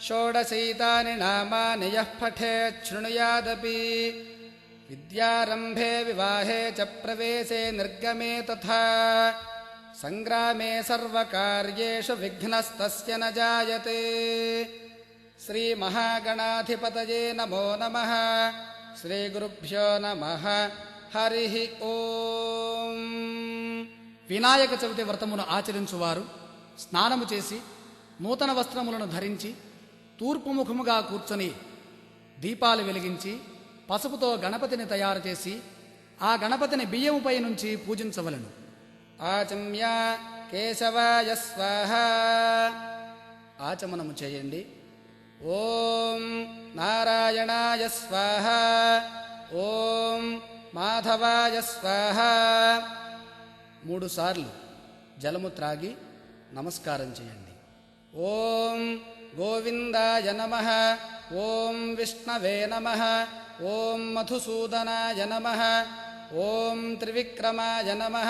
षोडशैतानि नामानि यः पठेत् शृणुयादपि विद्यारम्भे विवाहे च प्रवेशे निर्गमे तथा सङ्ग्रामे सर्वकार्येषु विघ्नस्तस्य न जायते। श्रीमहागणाधिपतये नमो नमः। శ్రీగురుభ్యో నమః. హరి ఓం. వినాయక చవితి వ్రతమును ఆచరించువారు స్నానము చేసి నూతన వస్త్రములను ధరించి తూర్పు ముఖముగా కూర్చొని దీపాలు వెలిగించి పసుపుతో గణపతిని తయారు చేసి ఆ గణపతిని బియ్యముపై నుంచి పూజించవలెను. ఆచమ్య కేశవాయ స్వాహ. ఆచమనము చేయండి. ఓం నారాయణాయ స్వాహ. ఓం మాధవాయ స్వాహ. 3 సార్లు జలము త్రాగి నమస్కారం చేయండి. ఓం గోవిందాయ నమః. ఓం విష్ణవే నమః. ఓం మధుసూదనాయ నమః. ఓం త్రివిక్రమాయ నమః.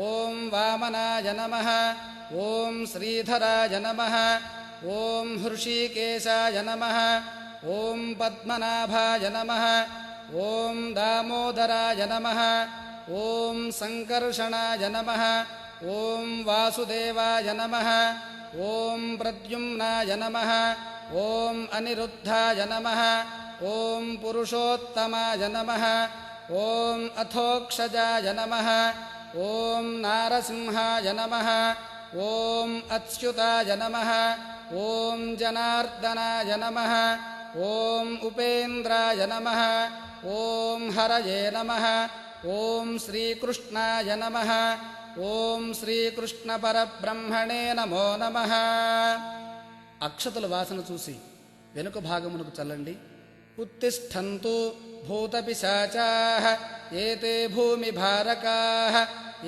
ఓం వామనాయ నమః. ఓం శ్రీధరాయ నమః. ఓం హృషీకేశాయ నమః. ఓం పద్మనాభాయ నమః. ఓం దామోదరాయ నమః. ఓం సంకర్షణాయ నమః. ఓం వాసుదేవాయ నమః. ఓం ప్రద్యుమ్నాయ నమః. ఓం అనిరుద్ధాయ నమః. ఓం పురుషోత్తమాయ నమః. ఓం అథోక్షజాయ నమః. ఓం నారసింహాయ నమః. ఓం అచ్యుతాయ నమః. ఓం జనార్దనాయ నమః. ఓం ఉపేంద్రాయ నమః. ఓం హరయే నమః. ఓం శ్రీకృష్ణాయ నమః. ఓం శ్రీకృష్ణ పరబ్రహ్మణే నమో నమః. అక్షతల వాసన చూసి వెనుక భాగమునకు చల్లండి. ఉత్తిష్ఠంతు భూతపిశాచాః ఏతే భూమిభారకాః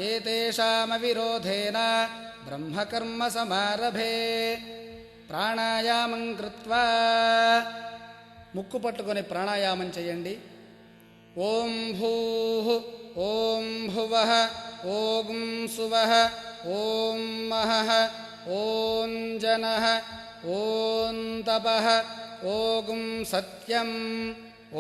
ఏతేషామవిరోధేన బ్రహ్మకర్మ సమారభే. ప్రాణాయామం కృత్వా ముక్కు పట్టుకొని ప్రాణాయామం చేయండి. ఓం భూః ఓం భువః ఓం సువః ఓం మహః ఓం జనః ఓం తపః ఓం సత్యం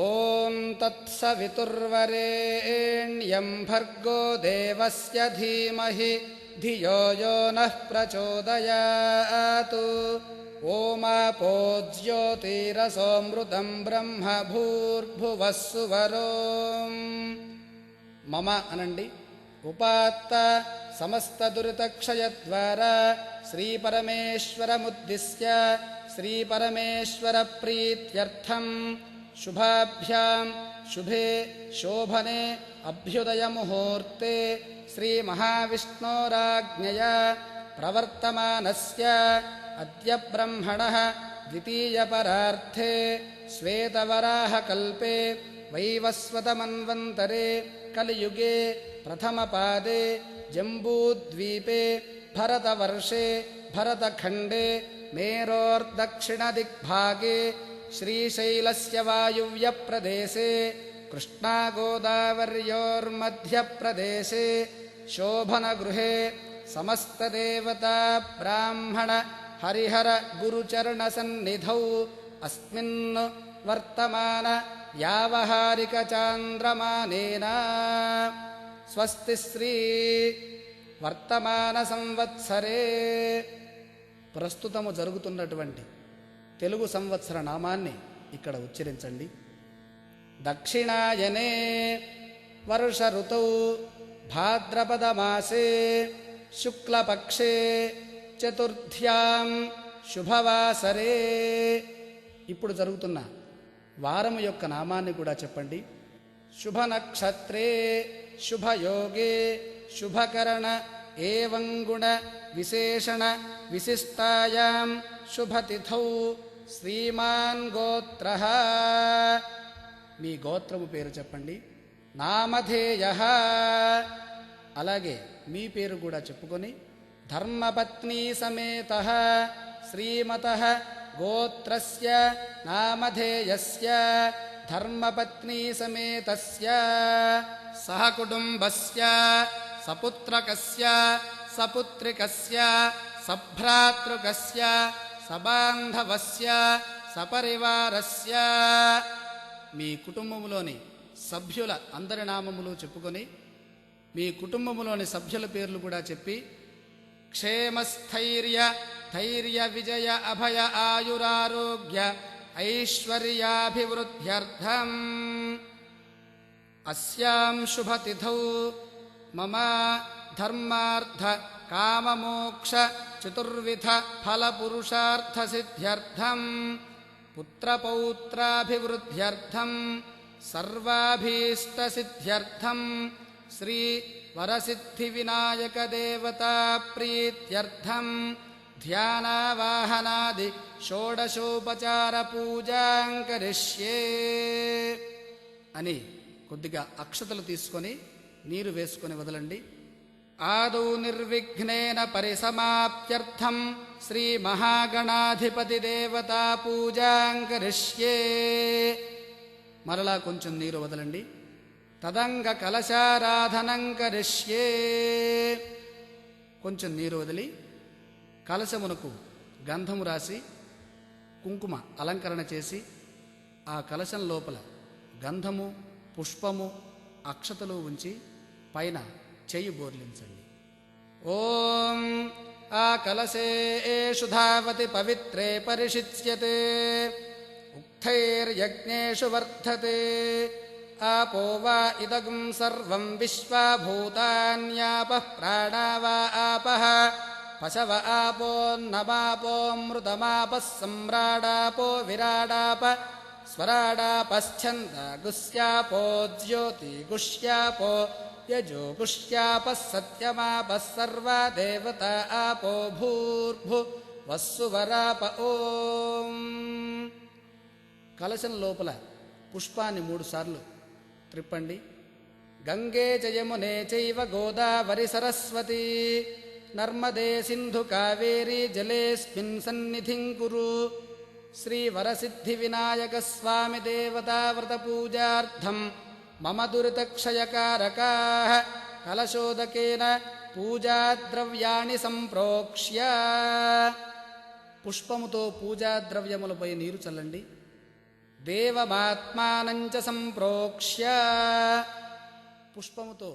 ఓం తత్సవితుర్వరేణ్యం భర్గో దేవస్య ధీమహి ధియో యో నః ప్రచోదయాత్. ఓమాపో జ్యోతిరసోమృతం బ్రహ్మ భూర్భువః సువరోం. మమ అనండి. ఉపాత్త సమస్త దురితక్షయద్వారా శ్రీపరమేశ్వరముద్దిశ్య శ్రీపరమేశ్వర ప్రీత్యర్థం శుభాభ్యాం శుభే శోభనే అభ్యుదయ ముహూర్తే శ్రీమహావిష్ణోరాజ్ఞయా ప్రవర్తమానస్య అద్య బ్రహ్మణః ద్వితీయపరార్థే శ్వేతవరాహకల్పే వైవస్వతమన్వంతరే కలియుగే ప్రథమపాదే జంబూద్వీపే భరతవర్షే భరతఖండే మేరోర్దక్షిణదిగ్భాగే శ్రీశైలస్య వాయువ్యప్రదేశే కృష్ణాగోదావర్యోర్మధ్యప్రదేశే శోభనగృహే సమస్తదేవతా బ్రాహ్మణ హరిహర గురుచరణసన్నిధౌ అస్మిన్ వర్తమాన వ్యావహారిక చాంద్రమానేన స్వస్తి శ్రీ వర్తమాన సంవత్సరే. ప్రస్తుతము జరుగుతున్నటువంటి తెలుగు సంవత్సర నామాన్ని ఇక్కడ ఉచ్చరించండి. దక్షిణాయనే వర్ష ఋతౌ భాద్రపదమాసే శుక్లపక్షే చతుర్థ్యాం శుభవాసరే. ఇప్పుడు జరుగుతున్న వారము యొక్క నామాన్ని కూడా చెప్పండి. శుభనక్షత్రే శుభయోగే శుభకరణ ఏవం గుణ విశేషణ విశిష్టాయాం శుభతిథౌ శ్రీమాన్ గోత్రః. మీ గోత్రము పేరు చెప్పండి. నామధేయః. అలాగే మీ పేరు కూడా చెప్పుకొని ధర్మపత్నీ సమేతః శ్రీమతః గోత్రస్య నామధేయస్య ధర్మపత్నీ సమేతస్య సహకుటుంబస్య సపుత్రకస్య సపుత్రికస్య సభ్రాతృకస్య సబాంధవస్య సపరివారస్య. మీ కుటుంబములోని సభ్యుల అందరి నామములు చెప్పుకొని మీ కుటుంబములోని సభ్యుల పేర్లు కూడా చెప్పి క్షేమస్థైర్య ధైర్య విజయ అభయ ఆయురారోగ్య ఐశ్వర్యాభివృద్ధ్యర్థం అస్యాం శుభతిథౌ మమ ధర్మార్థ కామమోక్ష చతుర్విధ ఫలపురుషార్థ సిద్ధ్యర్థం పుత్రపౌత్రాభివృద్ధ్యర్థం సర్వాభీష్ట సిద్ధ్యర్థం శ్రీ వరసిద్ధి వినాయక దేవతా ప్రీత్యర్థం ధ్యానావాహనాది షోడశోపచార పూజాం కరిష్యే అని కొద్దిగా అక్షతలు తీసుకొని నీరు వేసుకొని వదలండి. ఆదౌ నిర్విఘ్నేన పరిసమాప్త్యర్థం శ్రీ మహాగణాధిపతి దేవతా పూజాం కరిష్యే. మరలా కొంచెం నీరు వదలండి. తదంగ కలశారాధనం కరిష్యే. కొంచెం నీరు వదిలి కలశమునకు గంధము రాసి కుంకుమ అలంకరణ చేసి ఆ కలశం లోపల గంధము పుష్పము అక్షతలు ఉంచి పైన చెయ్యి బోర్లించండి. ఓం ఆ కలశేషు ధావతి పవిత్రే పరిషిచ్యతే ఉక్తైర్యజ్ఞేషు వర్ధతే ఆపో వా ఇదగం సర్వం విశ్వా భూతాన్యాపః ప్రాణా వా ఆపః పశవ ఆపోన్నమాపోమృతమాపః సమ్రాడాపో విరాడాప స్వరాడాపశ్చందగుస్యాపో జ్యోతిగుష్యాపో యజోగుష్యాపః సత్యమాపః సర్వా దేవతా ఆపో భూర్భువస్సువరాప. ఓం. కలశం లోపల పుష్పాన్ని 3 సార్లు త్రిప్పండి. గంగే చ యమునే చైవ గోదావరి సరస్వతి నర్మదే సింధు కావేరీ జలేస్మిన్ సన్నిధిం కురు. శ్రీ వరసిద్ధి వినాయక స్వామి దేవతా వ్రత పూజార్థం మమ దురితక్షయకారకాః కలశోదకేన పూజాద్రవ్యాణి సంప్రోక్ష్య. పుష్పముతో పూజాద్రవ్యములపై నీరు చల్లండి. దేవమాత్మానం చ సంప్రోక్ష్య. పుష్పముతో